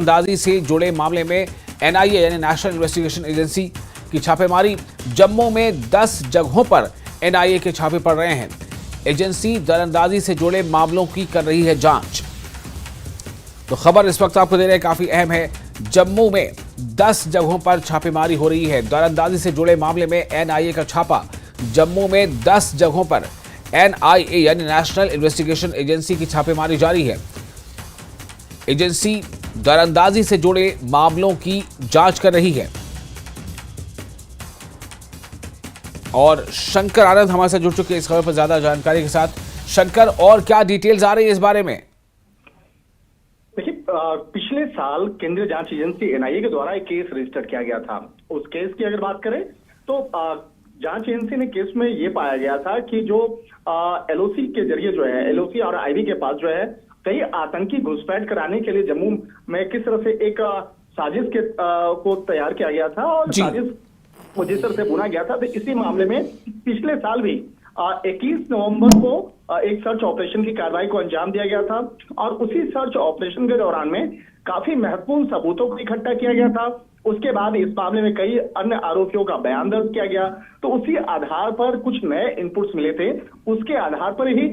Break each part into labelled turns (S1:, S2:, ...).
S1: दरअंदाजी से जुड़े मामले में एनआईए यानी नेशनल इन्वेस्टिगेशन एजेंसी की छापेमारी। जम्मू में 10 जगहों पर एनआईए के छापे पड़ रहे हैं। एजेंसी दरअंदाजी से जुड़े मामलों की कर रही है जांच। तो खबर इस वक्त आपको दे रहे हैं, काफी अहम है। जम्मू में 10 जगहों पर छापेमारी हो रही है। दरअंदाजी से जुड़े मामले में एनआईए का छापा। जम्मू में 10 जगहों पर एनआईए यानी नेशनल इन्वेस्टिगेशन एजेंसी की छापेमारी जारी है। एजेंसी दरअंदाजी से जुड़े मामलों की जांच कर रही है। और शंकर आनंद हमारे साथ जुड़ चुके हैं इस खबर पर ज्यादा जानकारी के साथ। शंकर, और क्या डिटेल्स आ रही है इस बारे में?
S2: देखिए, पिछले साल केंद्रीय जांच एजेंसी एनआईए के द्वारा एक केस रजिस्टर किया गया था। उस केस की अगर बात करें तो जांच एजेंसी ने केस में ये पाया गया था कि जो एलओसी के जरिए जो है, एलओसी और आईबी के पास जो है कई आतंकी घुसपैठ कराने के लिए जम्मू में किस तरह से एक साजिश के को तैयार किया गया था और साजिश को जिस तरह से बुना गया था। तो इसी मामले में पिछले साल भी 21 नवंबर को एक सर्च ऑपरेशन की कार्रवाई को अंजाम दिया गया था और उसी सर्च ऑपरेशन के दौरान में काफी महत्वपूर्ण सबूतों को इकट्ठा किया गया था। उसके बाद इस मामले में कई अन्य आरोपियों का बयान दर्ज किया गया। तो उसी आधार पर कुछ नए इनपुट्स मिले थे, उसके आधार पर ही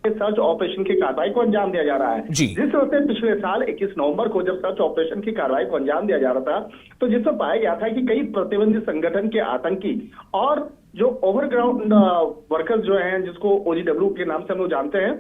S2: सर्च ऑपरेशन की कार्रवाई को अंजाम दिया जा रहा है। जिस तरह से पिछले साल 21 नवंबर को जब सर्च ऑपरेशन की कार्रवाई को अंजाम दिया जा रहा था तो जिसमें पाया गया था कि कई प्रतिबंधित संगठन के आतंकी और जो ओवरग्राउंड वर्कर्स जो हैं, जिसको ओजीडब्ल्यू के नाम से हम लोग जानते हैं,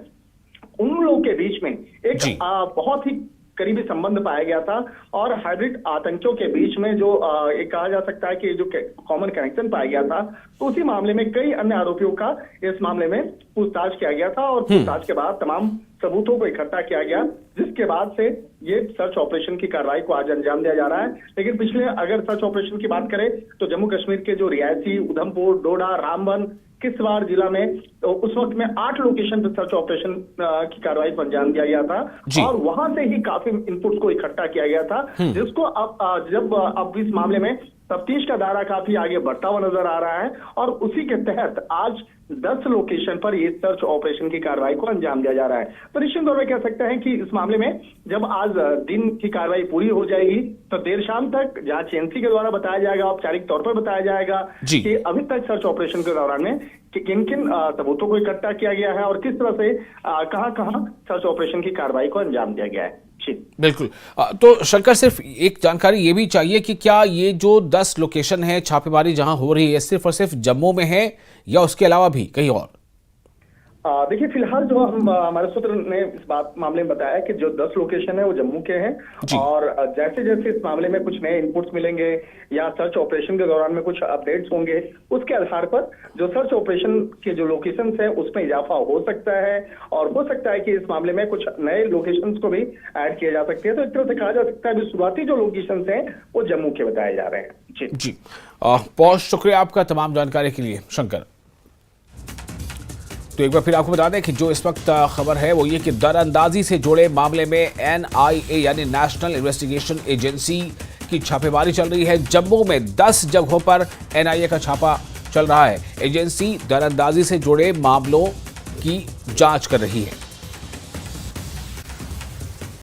S2: उन लोगों के बीच में एक बहुत ही करीबी संबंध पाया गया था और हाइब्रिड आतंकियों के बीच में जो एक कहा जा सकता है कि जो कॉमन कनेक्शन पाया गया था। तो उसी मामले में कई अन्य आरोपियों का इस मामले में पूछताछ किया गया था और पूछताछ के बाद तमाम सबूतों को इकट्ठा किया गया, जिसके बाद से ये सर्च ऑपरेशन की कार्रवाई को आज अंजाम दिया जा रहा है। लेकिन पिछले अगर सर्च ऑपरेशन की बात करें तो जम्मू कश्मीर के जो रियासी, उधमपुर, डोडा, रामबन, किश्तवाड़ जिला में तो उस वक्त में 8 लोकेशन पर सर्च ऑपरेशन की कार्रवाई को अंजाम दिया गया था और वहां से ही काफी इनपुट्स को इकट्ठा किया गया था, जिसको अब इस मामले में तफ्तीश का दायरा काफी आगे बढ़ता हुआ नजर आ रहा है और उसी के तहत आज 10 लोकेशन पर ये सर्च ऑपरेशन की कार्रवाई को अंजाम दिया जा रहा है। तो निश्चित तौर पर कह सकते हैं कि इस मामले में जब आज दिन की कार्रवाई पूरी हो जाएगी तो देर शाम तक जांच एजेंसी के द्वारा बताया जाएगा, औपचारिक तौर पर बताया जाएगा कि अभी तक सर्च ऑपरेशन के दौरान में किन किन सबूतों को इकट्ठा किया गया है और किस तरह से कहां सर्च ऑपरेशन की कार्रवाई को अंजाम दिया गया है।
S1: बिल्कुल। तो शंकर, सिर्फ एक जानकारी ये भी चाहिए कि क्या ये जो 10 लोकेशन है छापेमारी जहां हो रही है सिर्फ और सिर्फ जम्मू में है या उसके अलावा भी कहीं और?
S2: देखिए, फिलहाल जो हम हमारे सूत्र ने इस मामले में बताया कि जो 10 लोकेशन है वो जम्मू के हैं और जैसे जैसे इस मामले में कुछ नए इनपुट्स मिलेंगे या सर्च ऑपरेशन के दौरान में कुछ अपडेट्स होंगे, उसके आधार पर जो सर्च ऑपरेशन के जो लोकेशंस है उसमें इजाफा हो सकता है और हो सकता है कि इस मामले में कुछ नए लोकेशंस को भी ऐड किया जा सकते हैं। तो एक तरह से कहा जा सकता है कि शुरुआती जो लोकेशंस हैं वो जम्मू के बताए जा रहे हैं।
S1: जी बहुत शुक्रिया आपका तमाम जानकारी के लिए शंकर। तो एक बार फिर आपको बता दें कि जो इस वक्त खबर है वो ये कि दरअंदाजी से जुड़े मामले में एनआईए यानी नेशनल इन्वेस्टिगेशन एजेंसी की छापेमारी चल रही है। जम्मू में 10 जगहों पर एनआईए का छापा चल रहा है। एजेंसी दरअंदाजी से जुड़े मामलों की जांच कर रही है।